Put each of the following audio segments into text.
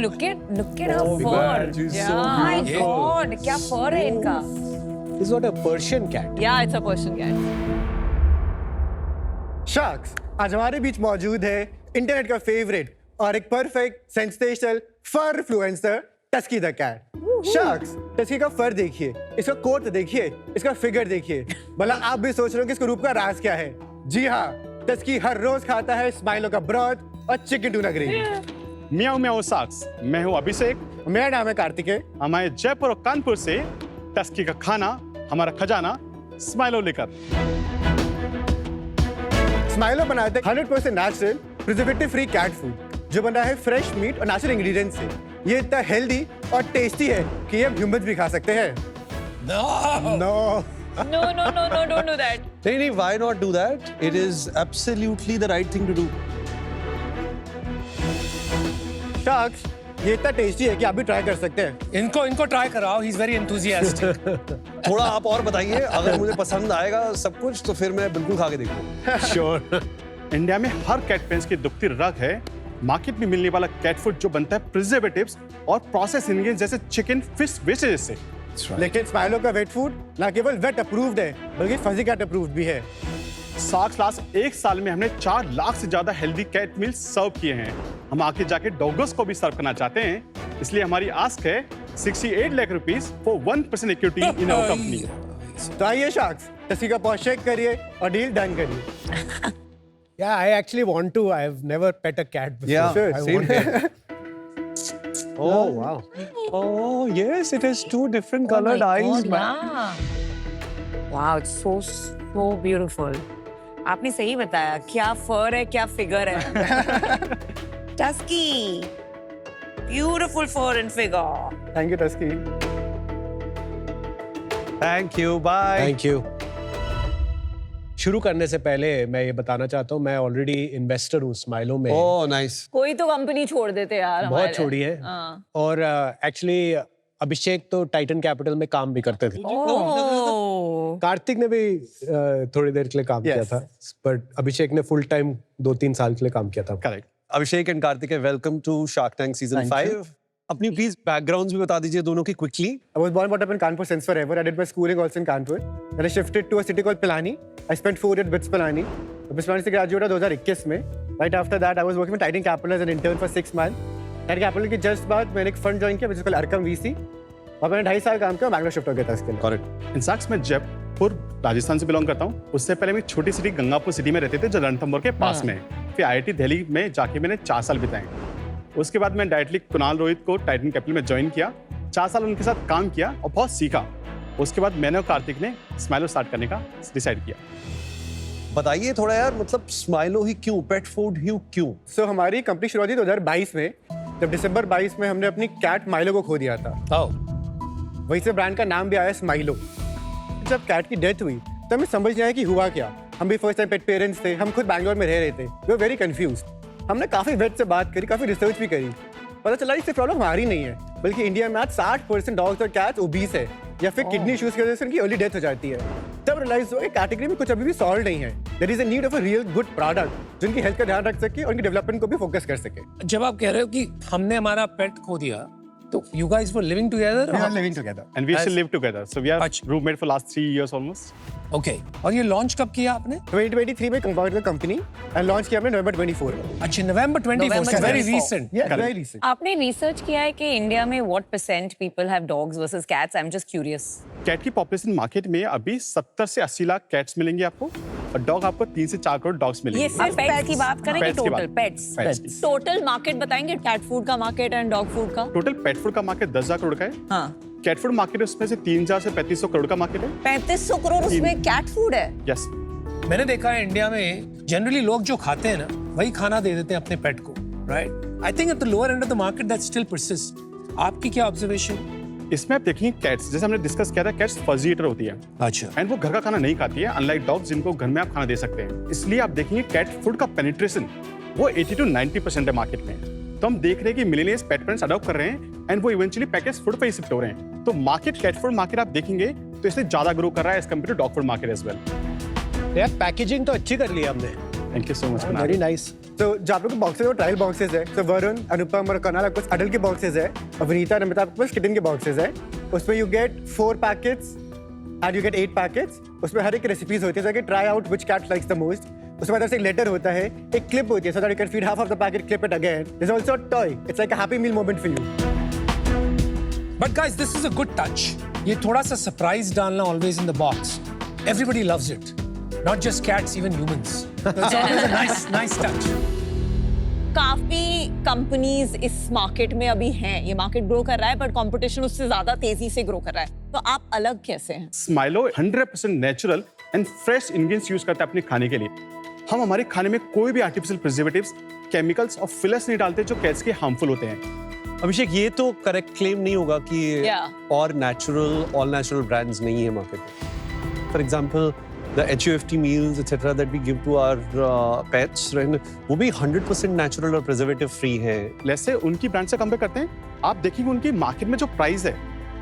look at her fur. she's Yeah, so my beautiful. God, क्या fur है इनका? This is not a Persian cat. Yeah, it's a Persian cat. Sharks आज हमारे बीच मौजूद है internet का फेवरेट और एक perfect sensational fur influencer Tusky the cat. Sharks Tusky का फर देखिए, इसका कोट देखिए, इसका फिगर देखिए। भला आप भी सोच रहे हो कि इसके रूप का राज क्या है? जी हाँ, टस्की हर रोज खाता है स्माइलो का ब्रॉथ और chicken tuna gravy. Miao Miao socks, मैं हूँ अभिषेक। मेरा नाम है कार्तिकेय। हमारे जयपुर और कानपुर से टस्की का खाना, हमारा खजाना, स्माइलो लेकर। स्माइलो बनाते हैं 100% natural preservative free cat food जो बना है फ्रेश मीट और नेचुरल इंग्रेडिएंट से। ये इतना हेल्दी और टेस्टी है कि ये हम ह्यूमंस भी खा सकते हैं। No. No No, don't do that. नहीं, why not do that? It is absolutely the right thing to do. Sharks ये इतना टेस्टी है कि आप भी ट्राई कर सकते हैं। इनको ट्राई कराओ, ही इज वेरी एंथुसियास्टिक। थोड़ा आप और बताइए, अगर मुझे पसंद आएगा सब कुछ तो फिर मैं बिल्कुल खा के देखूंगा। श्योर। इंडिया में हर कैट पेरेंट्स की दुखती रग है मार्केट में मिलने वाला कैट फूड जो बनता है प्रिजर्वेटिव्स और प्रोसेस इंग्रेडिएंट्स जैसे चिकन, फिश वेस्टेज से। लेकिन स्माइलो का वेट फूड ना केवल वेट अप्रूव्ड है बल्कि फजी कैट अप्रूव्ड भी है। साक्स लास्ट 1 साल में हमने 4 लाख से ज्यादा हेल्दी कैट मील सर्व किए हैं। हम आगे जाके डॉगर्स को भी सर्व करना चाहते हैं, इसलिए हमारी आस्क है 68 lakh rupees for 1% equity in our company. तो आइए शार्क्स टस्की का पॉज चेक करिए और डील डन करिए। Yeah, I actually want to. I've never pet a cat before. Yeah, Sure, I same want here. to. Oh wow. Oh yes, it has 2 different Oh colored my eyes. God, yeah. Wow, it's so beautiful. आपने सही बताया, क्या फर है, क्या figure है। टस्की, beautiful fur and figure. Thank you टस्की। Thank you. Bye. Thank you. शुरू करने से पहले मैं ये बताना चाहता हूँ, मैं ऑलरेडी इन्वेस्टर हूँ स्माइलो में। Oh nice. कोई तो कंपनी छोड़ देते यार हमारे। बहुत छोड़ी है। हाँ। और एक्चुअली अभिषेक तो टाइटन कैपिटल में काम भी करते थे। ओह। कार्तिक ने भी थोड़ी देर के लिए काम किया Yes. था, बट अभिषेक ने फुल टाइम 2-3 साल के लिए काम किया था। Correct. Abhishek and Karthikeya, welcome to Shark Tank Season 5. अपनी प्लीज बैकग्राउंड्स भी बता दीजिए दोनों की quickly. I was born brought up in Kanpur since forever. I did my schooling also in Kanpur. Then I shifted to a city called Pilani. I spent 4 years with Pilani. BITS Pilani से graduate हुआ 2021 में. Right after that, I was working with Titan Capital as an intern for 6 months. Titan Capital के just बाद मैंने एक fund join किया, which is called Arkham VC. और मैंने 2.5 साल काम किया, बैंगलोर शिफ्ट हो गया था इसके लिए। करेक्ट। इन साक्स मैं जयपुर राजस्थान से बिलोंग करता हूँ। उससे पहले मैं छोटी सिटी गंगापुर सिटी में रहते थे जो रणथंभौर के पास में है। फिर IIT दिल्ली में जाके मैंने 4 साल बिताए। उसके बाद मैं डायरेक्टली कुणाल रोहित को टाइटन कैपिटल में ज्वाइन किया। 4 साल उनके साथ काम किया और बहुत सीखा। उसके बाद मैंने और कार्तिक ने स्माइलो स्टार्ट करने का डिसाइड किया। बताइए थोड़ा यार, मतलब स्माइलो ही क्यों, पेट फूड ही क्यों? So हमारी कंपनी शुरू हुई थी 2022 में, जब दिसंबर 22 में हमने अपनी कैट माइलो को खो दिया था। Oh. वहीं से ब्रांड का नाम भी आया स्माइलो। जब कैट की डेथ हुई तो हमें समझ नहीं आया कि हुआ क्या। हम भी फर्स्ट टाइम पेट पेरेंट्स थे, हम खुद बैंगलोर में रह रहे थे। We were very confused. हमने काफी वेट से बात करी, काफी रिसर्च भी करी। पता चला इससे प्रॉब्लम हमारी नहीं है, बल्कि इंडिया में आज 60% डॉग्स और कैट्स ओबीस है या फिर किडनी इश्यूज की वजह से उनकी अर्ली डेथ हो जाती है। तब रियलाइज हुआ कि कैटेगरी में कुछ अभी भी सॉल्व नहीं है। There is a need of a real good product जो उनकी हेल्थ का ध्यान रख सके और उनकी डेवलपमेंट को भी फोकस कर सके। जब आप कह रहे हो कि हमने हमारा पेट खो दिया, तो you guys were living together? We are living together. And we still live together. So we are अच्छा। roommate for last 3 years almost. Okay. और ये लॉन्च कब किया आपने? 2023 में कंप्लीट कंपनी एंड लॉन्च किया हमने नवंबर 24 में। अच्छा, November 24, November so very 24. recent. Yeah, very recent. आपने रिसर्च किया है कि इंडिया में what % people have dogs versus cats? I'm just curious. Cat की पॉपुलेशन मार्केट में अभी 70 से 80 लाख कैट्स मिलेंगे आपको और डॉग आपको 3 से 4 करोड़ डॉग्स मिलेंगे। ये सिर्फ पेट्स की बात करेंगे, Pets की टोटल बात। पेट्स। Pets की। टोटल मार्केट बताएंगे, कैट फूड का मार्केट एंड डॉग फूड का। टोटल पेट फूड का मार्केट 10,000 करोड़ का है। हाँ। कैट फूड मार्केट उसमें से 3,000 से 3,500 करोड़ का मार्केट है। 3500 करोड़ उसमें कैट फूड है। यस। मैंने देखा है इंडिया में जनरली लोग जो खाते हैं ना, वही खाना दे देते हैं अपने पेट को, right? I think at the lower end of the market that still persist. आपकी क्या ऑब्जर्वेशन? इसमें आप देखेंगे कैट्स, जैसे हमने डिस्कस किया था, कैट्स फजी ईटर होती है अच्छा। एंड वो घर का खाना नहीं खाती है, अनलाइक डॉग्स जिनको घर में आप खाना दे सकते हैं। इसलिए आप देखेंगे कैट फूड का पेनिट्रेशन वो 80 to 90% है मार्केट में। तो हम देख रहे हैं कि मिलेनियल्स पेट पेरेंट्स अडॉप्ट कर रहे हैं एंड वो इवेंचुअली पैकेज फूड पे ही शिफ्ट हो रहे हैं। तो मार्केट कैट फूड मार्केट आप देखेंगे तो इससे ज्यादा ग्रो कर रहा है as compare to dog food market as well. यार पैकेजिंग तो अच्छी कर ली हमने। Thank you so much. Very nice. तो जो आप लोग के बॉक्सेस है वो ट्रायल बॉक्सेस है. तो वरुण, अनुपम और कनाल आपके पास अडल्ट के बॉक्सेस है और विनीता, नमिता आपके पास किटन के बॉक्सेस है. उसमें you get 4 packets and you get 8 packets. उसमें हर एक रेसिपीज होती है, so try out which cat likes the most. उसके बाद एक लेटर होता है, एक क्लिप होती है, so that you can feed half of the packet, clip it again. There is also a toy. It's like a happy meal moment for you. But guys, this is a good touch. ये थोड़ा सा surprise डालना always in the box. Everybody loves it. Not just cats, even humans. So it's always a nice touch. काफी companies इस market में अभी हैं. ये मार्केट ग्रो कर रहा है बट कंपटीशन उससे ज्यादा तेजी से ग्रो कर रहा है. तो आप अलग कैसे हैं? स्माइलो 100% natural and fresh ingredients use करते हैं अपने खाने के लिए. हम हमारे खाने में कोई भी आर्टिफिशियल प्रिजर्वेटिव्स, केमिकल्स और फिलर्स नहीं डालते जो कैट्स के हार्मफुल होते हैं. अभिषेक, ये तो करेक्ट क्लेम नहीं होगा कि Yeah. और ऑल नेचुरल ब्रांड्स नहीं है मार्केट में. For example the HUFT meals etc that we give to our pets, वो भी 100% नेचुरल और प्रिजर्वेटिव फ्री है. लेट्स से उनकी ब्रांड से कंपेयर करते हैं, आप देखेंगे उनकी मार्केट में जो प्राइस है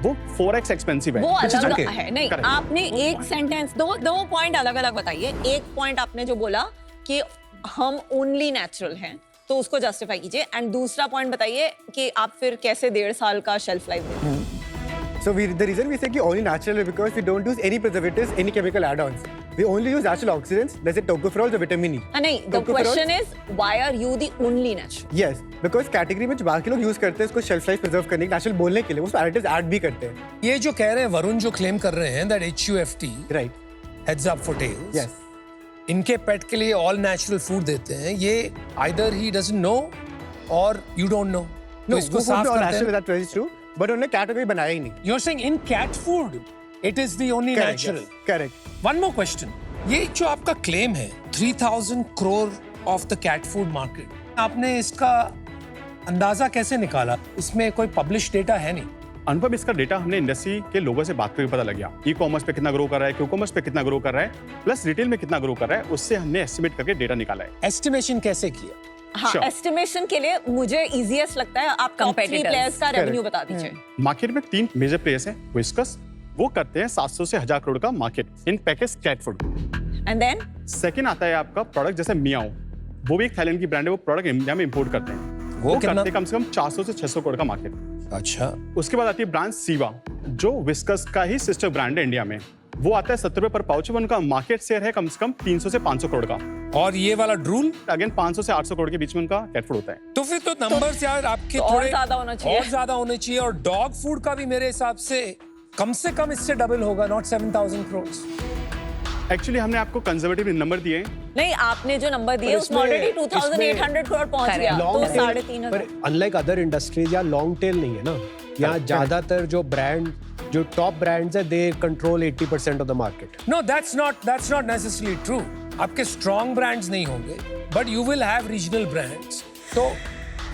वो 4x एक्सपेंसिव है. वो which is अलग okay. है. नहीं, Correct. आपने एक सेंटेंस दो पॉइंट अलग अलग बताइए. एक पॉइंट आपने जो बोला कि हम ओनली नेचुरल हैं, तो उसको जस्टिफाई कीजिए. एंड दूसरा पॉइंट बताइए कि आप फिर कैसे 1.5 साल का शेल्फ लाइफ देते हैं. So the reason we say कि only natural is because we don't use any preservatives, any chemical add-ons. We only use natural oxidants, let's say tocopherol or vitamin E. नहीं, the question is why are you the only natural? Yes, because category में जो बाकी लोग use करते हैं इसको shelf life preserve करने के natural बोलने के लिए, वो उसमें additives add भी करते हैं. ये जो कह रहे हैं वरुण, जो claim कर रहे हैं that HUFT, Right. heads up for tails, Yes. इनके पेट के लिए ऑल नेचुरल फूड देते हैं. ये either he doesn't know or you don't know. तो No, इसको वो साफ all करते natural, हैं. that's very true. But उन्होंने cat कभी बनाया ही नहीं. You're saying in cat food it is the only Correct, natural. yes, correct. One more question. ये जो आपका क्लेम है 3000 crore of the cat food market, आपने इसका अंदाजा कैसे निकाला? इसमें कोई पब्लिश डेटा है नहीं. अनुपम, इसका डेटा हमने इंडस्ट्री के लोगों से बात करके पता लग गया. ई कॉमर्स पे कितना ग्रो कर रहा है, क्यू कॉमर्स पे कितना ग्रो कर रहा है, प्लस रिटेल में कितना ग्रो कर रहा है, उससे हमने एस्टिमेट करके डेटा निकाला है. एस्टिमेशन कैसे किया? हाँ, Sure. एस्टिमेशन के लिए मुझे इजीएस्ट लगता है आप टॉप 3 प्लेयर्स का रेवेन्यू बता दीजिए. मार्केट में 3 मेजर प्लेयर्स हैं. विस्कस, वो करते हैं 700 से 1000 करोड़ का market in package cat food. And then second आता है आपका प्रोडक्ट जैसे मियाओ, वो भी एक थाईलैंड की ब्रांड है. वो प्रोडक्ट इंडिया में इंपोर्ट करते हैं. वो कितना? करते हैं कम से कम 400 से 600 करोड़ का मार्केट. अच्छा. उसके बाद आती है ब्रांड सीवा, जो विस्कस का ही सिस्टर ब्रांड है इंडिया में. वो आता है 70 रुपए पर पाउच. उनका मार्केट शेयर है कम से कम 300 से 500 करोड़ का. और ये वाला ड्रूल? अगेन 500 से 800 करोड़ के बीच में उनका कैट फूड होता है. तो फिर तो नंबर्स यार आपके तो और थोड़े ज्यादा होना चाहिए. और ज्यादा होने चाहिए. और डॉग फूड का भी मेरे हिसाब से कम इससे डबल होगा, नॉट 7000 crores. एक्चुअली हमने आपको कंजर्वेटिव नंबर दिए हैं. नहीं, आपने जो नंबर दिए पर उसमें ऑलरेडी 2800 करोड़ पहुंच गया. तो Long tail, 3.5 पर अनलाइक अदर इंडस्ट्रीज या लॉन्ग टेल नहीं है ना. यहाँ ज्यादातर जो टॉप ब्रांड्स है, they control 80% of the market. No, that's not necessarily true. आपके strong brands नहीं होंगे, but you will have regional brands. तो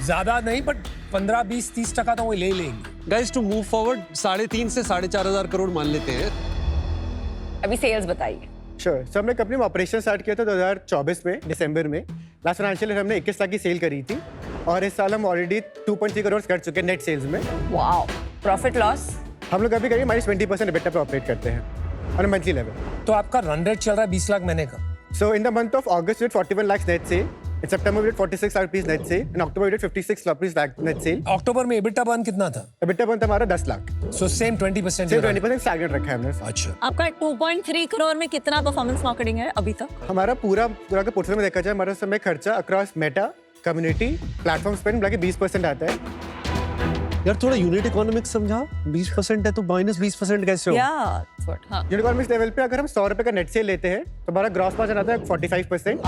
ज्यादा नहीं, but 15, 20, 30% तो वो ले लेंगे. गाइस, टू मूव फॉरवर्ड 3.5 से 4,500 करोड़ मान लेते हैं. अभी सेल्स बताइए. Sure. So हमने कंपनी में ऑपरेशन स्टार्ट किया था 2024 में दिसंबर में. लास्ट फाइनेंशियल ईयर हमने 21 लाख की सेल करी थी और इस साल हम ऑलरेडी 2.3 करोड़ कर चुके हैं नेट सेल्स में. वाओ. Profit loss? हम लोग अभी करीब -20% EBITDA पे ऑपरेट करते हैं ऑन मंथली लेवल. तो आपका रन रेट चल रहा है 20 लाख महीने का. So in the month of August we did 41 lakhs net sale. In September we did 46 lakh rupees net sale. In October we did 56 lakh rupees net sale. अक्टूबर में EBITDA burn कितना था? EBITDA बनता हमारा 10 लाख. So same 20%. सिर्फ 20% stagnant रखा है हमने. अच्छा. आपका 2.3 करोड़ में कितना परफॉर्मेंस मार्केटिंग है अभी तक? हमारा पूरा का पोर्टफोलियो में देखा जाए हमारा समय खर्चा across Meta, community, platform spend मिला के 20% आता है. यार थोड़ा यूनिट इकोनॉमिक्स समझा. 20% है तो -20% कैसे हो? हाँ. यूनिट इकोनॉमिक्स लेवल पे अगर हम 100 रुपए का नेट सेल लेते हैं तो हमारा ग्रॉस मार्जिन आता है 45%.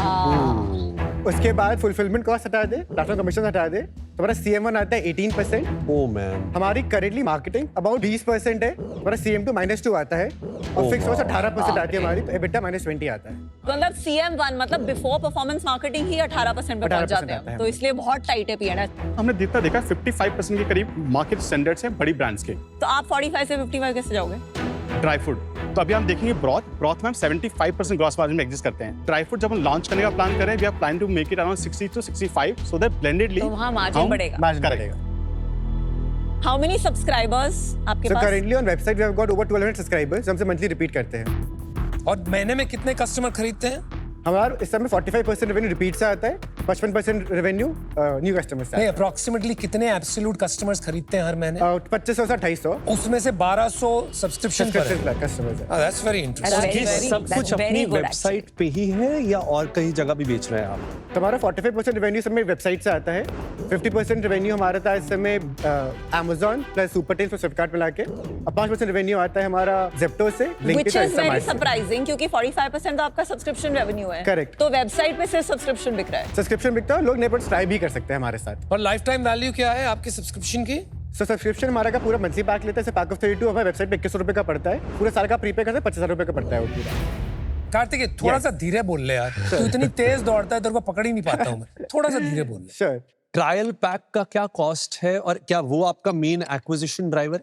उसके बाद फुलफिलमेंट कॉस्ट हटा दे, प्लेटफॉर्म कमीशन हटा दे, तो हमारा CM1 आता है 18%. Oh man. हमारी करेंटली मार्केटिंग अबाउट 20% है. हमारा CM2 -2 आता है और फिक्स कॉस्ट 18% आती है हमारी, तो EBITDA -20 आता है. तो मतलब CM1 मतलब बिफोर परफॉर्मेंस मार्केटिंग ही 18% पे पहुंच जाते 18% आता हैं. है. तो इसलिए बहुत टाइट है P&L. हमने जितना देखा 55% के करीब मार्केट स्टैंडर्ड्स हैं बड़ी ब्रांड्स के. तो आप 45 से 55 कैसे जाओगे? ड्राई फ्रूट, तो अभी हम देखेंगे ब्रॉथ में हम 75% ग्रॉस मार्जिन में एग्जिस्ट करते हैं. ड्राई फ्रूट जब हम लॉन्च करने का प्लान करें, we are plan to make it around 60 to 65 so that blendedly तो वहाँ मार्जिन बढ़ेगा. Margin Correct. बढ़ेगा. हाउ मेनी सब्सक्राइबर्स आपके So पास? currently on website we have got over 1200 subscribers. हमसे मंथली रिपीट करते हैं. और महीने में कितने कस्टमर खरीदते हैं? हमारा इस समय 45% रेवेन्यू रिपीट से आता है, 55% रेवेन्यू न्यू कस्टमर से नहीं, आता अप्रोक्सीमेटली कितने एब्सोल्यूट कस्टमर्स खरीदते हैं हर महीने? है। 2500 से 2800 उसमें से 1200 सब्सक्रिप्शन पर है। कस्टमर्स है। That's very interesting. ये सब that's कुछ अपनी very good वेबसाइट पे ही है या और कहीं जगह भी बेच रहे हैं आप? तो हमारा 45% रेवेन्यू समय वेबसाइट से आता है, 50% रेवेन्यू हमारा था इस समय Amazon प्लस सुपर टेल्स और फ्लिपकार्ट मिला के, और 5% रेवेन्यू आता है हमारा जेप्टो से, Blinkit Which और is very Instamart से। surprising क्योंकि 45% तो आपका सब्सक्रिप्शन रेवेन्यू है। Correct. तो वेबसाइट पे सिर्फ सब्सक्रिप्शन बिक रहा है। सब्सक्रिप्शन बिकता है, लोग नए पर ट्राई भी कर सकते हैं हमारे साथ। और लाइफ टाइम वैल्यू क्या है आपके सब्सक्रिप्शन की? सो सब्सक्रिप्शन हमारा का पूरा मंथली पैक लेता है, जैसे पैक ऑफ 32 हमारे वेबसाइट पे 2100 रुपए का पड़ता है, पूरे साल का प्रीपे करते हैं 50,000 रुपए का पड़ता है वो पूरा। कार्तिक थोड़ा सा धीरे बोल ले यार, तू इतनी तेज दौड़ता है, तेरे को पकड़ ही नहीं पाता हूँ मैं। थोड़ा सा धीरे बोल ले। श्योर। ट्रायल पैक का क्या कॉस्ट है और क्या वो आपका मेन एक्विजिशन ड्राइवर?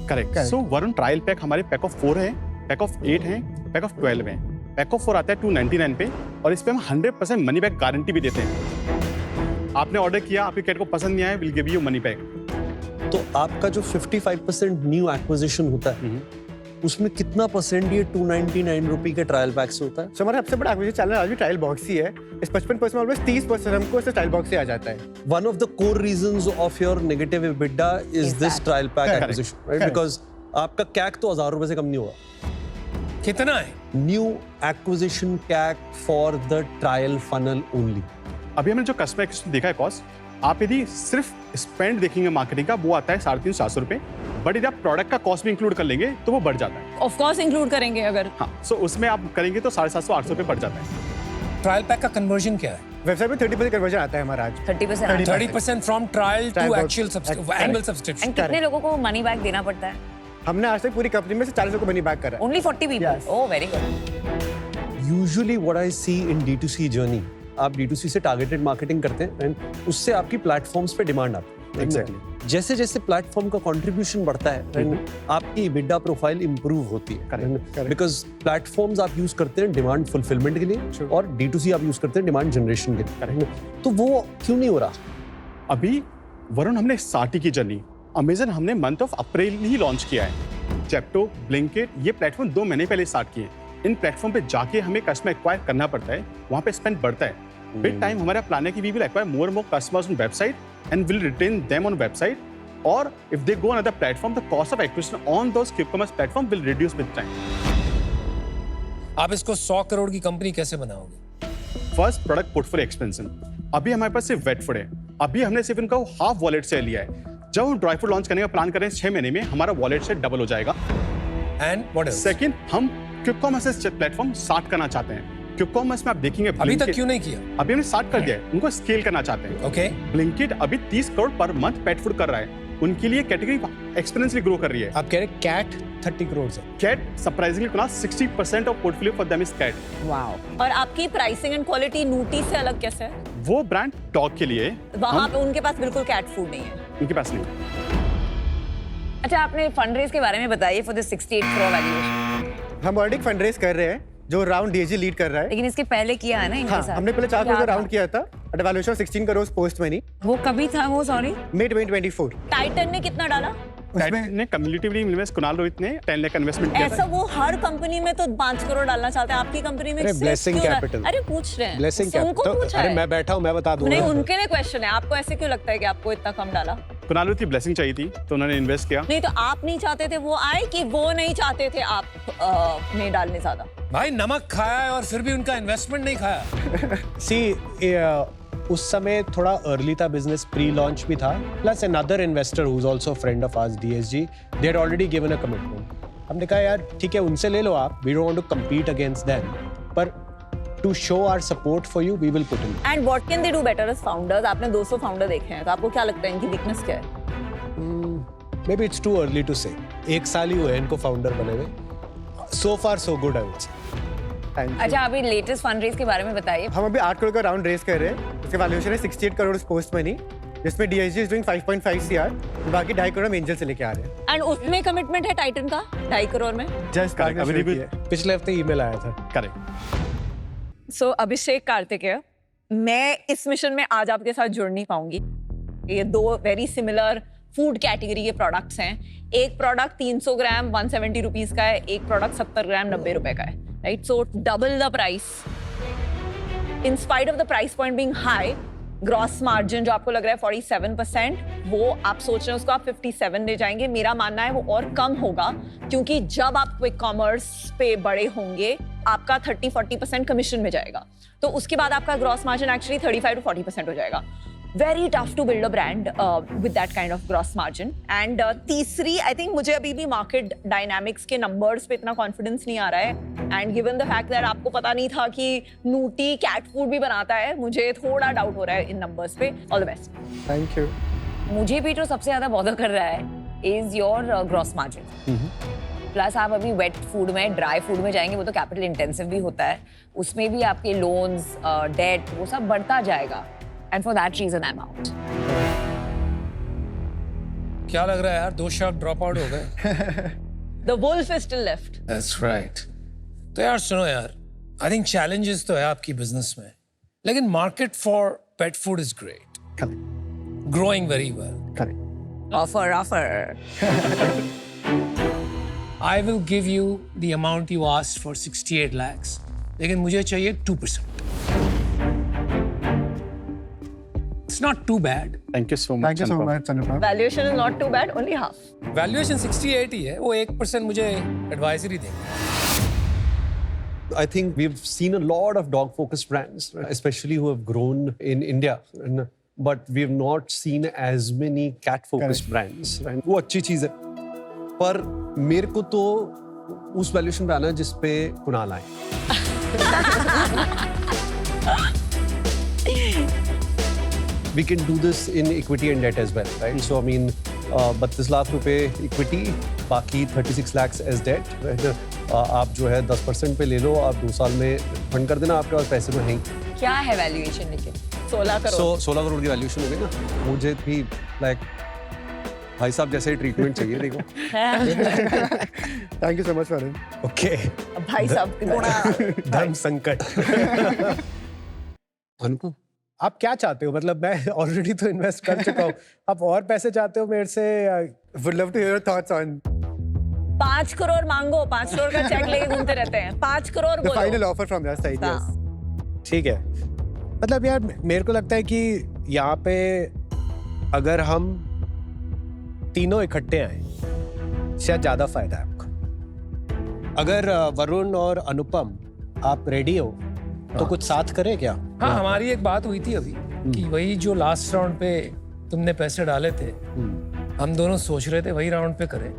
करेक्ट। सो वरुण, ट्रायल पैक हमारे पैक ऑफ 4 है, पैक ऑफ 8 है, पैक ऑफ 12 है। पैक ऑफ 4 आता है 299 पे, और इस पे हम 100% मनी बैक गारंटी भी देते हैं। आपने ऑर्डर किया, आपकी कैट को पसंद नहीं आया, will give you money back. तो आपका जो 55% न्यू एक्विजिशन होता है उसमें कितना परसेंट ये 299 रुपए के ट्रायल पैक से होता है? सो हमारा सबसे बड़ा एक्विजिशन चैनल आज भी ट्रायल बॉक्स ही है। इस 55% ऑलमोस्ट 30% हमको इस ट्रायल बॉक्स से आ जाता है। One of the core reasons of your negative EBITDA is this trial pack Correct. acquisition, right? Correct. Because आपका CAC तो 1000 रुपए से कम नहीं होगा। कितना है? New acquisition CAC for the trial funnel only. अभी हमने जो कस्टमर एक्विजिशन देखा है कॉस्ट, आप यदि सिर्फ स्पेंड देखेंगे मार्केटिंग का, वो आता है 350-400 रुपए, बट यदि आप प्रोडक्ट का कॉस्ट भी इंक्लूड कर लेंगे तो वो बढ़ जाता है। ऑफ कोर्स इंक्लूड करेंगे अगर। हाँ, सो उसमें आप करेंगे तो 750-800 रुपए बढ़ जाता है। ट्रायल पैक का कन्वर्जन क्या है? वेबसाइट पे 30% कन्वर्जन आता है हमारा आज। 30%। 30% from trial Trial to box. Actual annual subscription. And कितने लोगों को मनी बैक देना पड़ता है? हमने आज तक पूरी कंपनी में से 40 को मनी बैक करा है। Only 40 people. Yes. Oh very good. Usually what I see in D2C journey, आप D2C से टारगेटेड मार्केटिंग करते हैं and उससे आपकी प्लेटफॉर्म्स पे डिमांड आती है। Exactly. जैसे जैसे प्लेटफॉर्म का कंट्रीब्यूशन बढ़ता है and आपकी EBITDA प्रोफाइल इंप्रूव होती है। Correct. बिकॉज प्लेटफॉर्म्स आप यूज करते हैं डिमांड फुलफिलमेंट के लिए Sure. और D2C आप यूज करते हैं डिमांड जनरेशन के लिए। तो वो क्यों नहीं हो रहा? अभी वरुण, हमने स्टार्ट की जर्नी अमेजन हमने month of April he launch किया है। जेप्टो, ब्लिंकिट, ये प्लेटफॉर्म 2 महीने पहले स्टार्ट किए। इन प्लेटफॉर्म पे जाके हमें कस्टमर एक्वायर करना पड़ता है, वहाँ पे स्पेंड बढ़ता है। विद टाइम हमारा प्लान है कि we will acquire more customers on website and will retain them on website, और if they go on other platform the cost of acquisition on those quick commerce platform will reduce with time. आप इसको 100 करोड़ की company कैसे बनाओगे? First, product portfolio expansion. अभी हमारे पास सिर्फ wait food है, अभी हमने सिर्फ इनका हाफ वॉलेट से लिया है। जब हम ड्राई फ्रूट लॉन्च करने का प्लान कर रहे हैं 6 महीने में, हमारा वॉलेट से डबल हो जाएगा। And what else? सेकंड, हम क्विक कॉमर्स प्लेटफॉर्म स्टार्ट करना चाहते हैं। क्विक कॉमर्स में आप देखेंगे अभी तक Blinkit- क्यों नहीं किया? अभी हमने स्टार्ट कर दिया है, उनको स्केल करना चाहते हैं। ओके। ब्लिंकिट अभी 30 crore per month pet food कर रहा है, उनके लिए कैटेगरी एक्सपोनेंशियली ग्रो कर रही है। आप कह रहे कैट 30 करोड़ से? Cat surprisingly Kunal 60% of portfolio for them is cat. Wow. और आपकी प्राइसिंग एंड क्वालिटी नूटी से अलग कैसे है? वो ब्रांड डॉग के लिए, वहां पे उनके पास बिल्कुल कैट फूड नहीं है। उनके पास नहीं। अच्छा, आपने फंड रेज के बारे में बताइए फॉर द 68 करोड़ वैल्यूएशन। हम ऑलरेडी फंड रेज कर रहे हैं, जो राउंड डीएजी लीड कर रहा है। लेकिन इसके पहले किया है ना इनके हाँ, साथ? हमने पहले 4 करोड़ क्या का था? राउंड किया था at valuation 16 crore post money, वो कभी था वो? सॉरी, मई 2024। टाइटन ने कितना डाला? ने कम्युनिटिवली इन्वेस्ट, कुणाल रोहित ने 10 लाख इन्वेस्टमेंट किया ऐसा था। वो हर कंपनी में तो 5 करोड़ डालना चाहते हैं, आपकी कंपनी में अरे सिर्फ ब्लेसिंग क्यों कैपिटल। अरे पूछ रहे हैं, ब्लेसिंग उनको कैपिटल। पूछा अरे है। मैं बैठा हूँ, मैं बता नहीं, दूंगा। उनके लिए क्वेश्चन है, आपको ऐसे क्यों लगता है कि आपको इतना कम डाला? कुणाल रोहित की ब्लेसिंग चाहिए थी तो उन्होंने इन्वेस्ट किया। नहीं तो आप नहीं चाहते थे वो आए, कि वो नहीं चाहते थे आप नहीं डालने ज्यादा? भाई नमक खाया है और फिर भी उनका इन्वेस्टमेंट नहीं खाया। सी उस समय थोड़ा अर्ली था बिजनेस, प्री लॉन्च भी था, plus another investor who is also friend of ours, DSG, they had already given a commitment. हमने कहा यार ठीक है, उनसे ले लो आप, we don't want to compete against them, पर to show our support for you we will put in. And what can they do better as founders? आपने 200 फाउंडर देखे हैं, तो आपको क्या लगता है इनकी वीकनेस क्या है? Maybe it's too early to say. 1 साल ही हुए हैं इनको फाउंडर बने हुए, सो फार so good I would say. अच्छा, अभी लेटेस्ट फंड रेज के बारे में बताइए। हम अभी 8 करोड़ का राउंड रेज कर रहे हैं, उसके वैल्यूएशन है 68 करोड़ पोस्ट मनी, जिसमें DSG इज डूइंग 5.5 CR, बाकी 2.5 करोड़ हम एंजल से लेके आ रहे हैं। एंड उसमें कमिटमेंट है टाइटन का 2.5 करोड़ में। जस्ट Correct, अभी भी- पिछले हफ्ते ईमेल आया था। करेक्ट। सो अभिषेक कार्तिकेय, मैं इस मिशन में आज आपके साथ जुड़ नहीं पाऊंगी। ये 2 वेरी सिमिलर फूड कैटेगरी के प्रोडक्ट्स हैं। एक प्रोडक्ट 300 ग्राम 170 रुपीज का है, एक प्रोडक्ट 70 ग्राम 90 रुपए का है, right? So double the price in spite of the price point being high, gross margin जो आपको लग रहा है 47%, वो आप सोच रहे हैं उसको आप 57 ले जाएंगे। मेरा मानना है वो और कम होगा, क्योंकि जब आप क्विक कॉमर्स पे बड़े होंगे आपका 30-40% कमीशन में जाएगा, तो उसके बाद आपका ग्रॉस मार्जिन एक्चुअली 35 to 40% हो जाएगा। Very tough to build a brand with that kind of gross margin. And तीसरी, आई थिंक मुझे अभी भी मार्केट डायनामिक्स के नंबर्स पे इतना कॉन्फिडेंस नहीं आ रहा है, and given the fact that आपको पता नहीं था कि नूटी कैट फूड भी बनाता है, मुझे थोड़ा डाउट हो रहा है इन नंबर्स पे। All the best. Thank you. मुझे भी जो सबसे ज्यादा बॉदर कर रहा है is your gross margin. Plus आप अभी वेट फूड में, ड्राई फूड में जाएंगे, वो तो कैपिटल इंटेंसिव भी होता है, उसमें भी आपके लोन्स, डेट, वो सब बढ़ता जाएगा, and for that reason I am out. क्या लग रहा है यार, 2 शार्क ड्रॉप आउट हो गए? The wolf is still left. That's right. तो यार सुनो यार, आई थिंक चैलेंजेस तो है आपकी बिजनेस में, लेकिन market for pet food is great, correct growing very well. Correct. Offer I will give you the amount you asked for 68 lakhs, लेकिन मुझे चाहिए 2%. It's not too bad. Thank you so much. Thank you so much Anupam. Valuation is not too bad, only half. Valuation 68 ही है, वो 1% मुझे advisory देंगे। I think we've seen a lot of dog-focused brands, especially who have grown in India, but we've not seen as many cat-focused brands. Right? वो अच्छी चीज है, पर मेरे को तो उस वैल्यूएशन पे आना है जिस पे कुणाल आए। We can do this in equity and debt as well, right? So I mean, 32 lakh रुपए इक्विटी, बाकी 36 lakhs as debt, right? आप जो है 10% पे ले लो, आप 2 साल में फंड कर देना, आपके पास पैसे तो हैं। क्या है वैल्यूएशन लेकिन? 16 करोड़। 16 करोड़ की वैल्यूएशन हो गई ना। मुझे भी लाइक भाई साहब जैसे ही ट्रीटमेंट चाहिए, देखो। Thank you so much for okay, भाई साहब थोड़ा धर्म संकट। अनुपम, आप क्या चाहते हो? मतलब मैं ऑलरेडी तो इन्वेस्ट कर चुका हूँ, आप और पैसे चाहते हो मेरे से? Would love to hear your thoughts on 5 crore मांगो, 5 करोड़ का चेक लेके घूमते रहते हैं। 5 करोड़ द फाइनल बोलो। Offer from your side. Yes ठीक है, मतलब यार मेरे को लगता है कि यहाँ पे अगर हम तीनों इकट्ठे आए शायद ज्यादा फायदा है आपको। अगर वरुण और अनुपम आप रेडी हो तो कुछ साथ करें क्या? हाँ, हमारी एक बात हुई थी अभी कि वही जो लास्ट राउंड पे तुमने पैसे डाले थे, हम दोनों सोच रहे थे वही राउंड पे करें।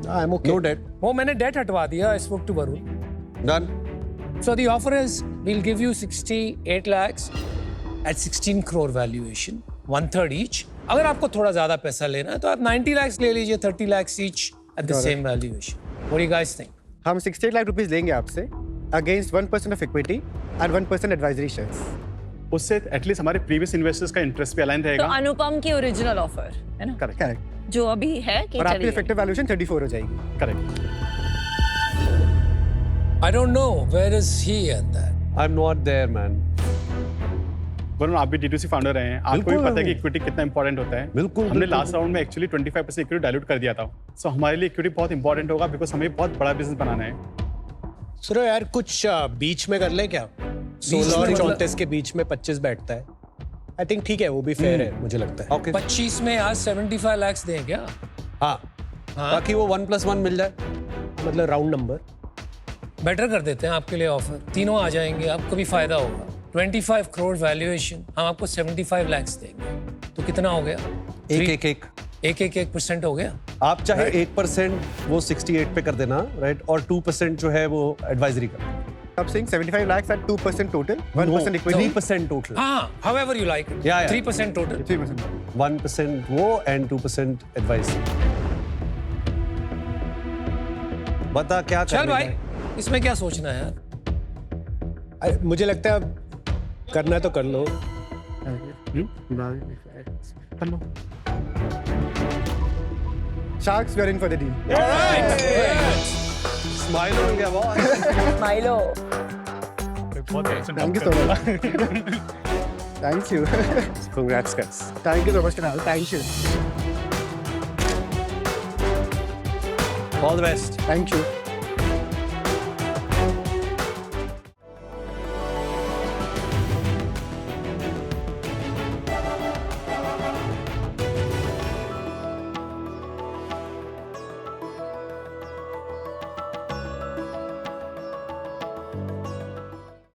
I am okay. No date, वो मैंने डेट हटवा दिया। I spoke to Varun. Done. So the offer is we'll give you 68 lakhs at 16 crore valuation, 1/3 each. अगर आपको थोड़ा ज्यादा पैसा लेना है तो आप 90 lakhs ले लीजिए, 30 lakhs each at the same valuation. What do you guys think? हम 68 लाख रुपीस लेंगे आपसे against 1% of equity and 1% advisory shares. उससे एटलीस्ट हमारे प्रीवियस इन्वेस्टर्स का इंटरेस्ट भी अलाइन तो रहेगा। अनुपम की ओरिजिनल ऑफर है ना, करेक्ट करेक्ट। जो अभी है कि और आपकी चलिए। इफेक्टिव वैल्यूएशन 34 हो जाएगी। Correct. I don't know where is he at that. I'm not there, man. Varun, आप भी D2C फाउंडर रहे हैं, आपको भी बिल्कुल पता है कि हूँ। इक्विटी कितना इंपॉर्टेंट होता है। बिल्कुल, हमने बिल्कुल, लास्ट राउंड में एक्चुअली 25% इक्विटी डाइल्यूट कर दिया था। सो हमारे लिए इक्विटी बहुत इंपॉर्टेंट होगा, बिकॉज हमें बहुत बड़ा बिजनेस बनाना है। सुनो यार, कुछ बीच में कर ले क्या? 16 और 34 के बीच में 25 बैठता है। आई थिंक ठीक है, वो भी फेयर है मुझे लगता है। Okay. 25 में आज 75 lakhs दें क्या? हाँ, ताकि वो 1+1 मिल जाए। मतलब राउंड नंबर। बेटर कर देते हैं आपके लिए ऑफर, तीनों आ जाएंगे, आपको भी फायदा होगा। 25 crore वैल्यूएशन, हम आपको 75 lakhs देंगे, तो कितना हो गया? 1% हो गया। आप चाहे 1% वो 68 पे कर देना, राइट, और 2% जो है वो एडवाइजरी का। आप saying 75 lakhs at 2% total, 1% equity, 3% total. हाँ, however you like it. Yeah. 3% total. 3%. 1% वो एंड 2% एडवाइजरी। बता क्या चल करने भाई, का है? इसमें क्या सोचना है यार? मुझे लगता है अब करना है तो कर लो। Sharks, we are in for the deal. Smile हो गया बॉस। माइलो। Thank you so much. Thank you. Congrats guys. Thank you so much, Kunal. Thank you. All the best. Thank you.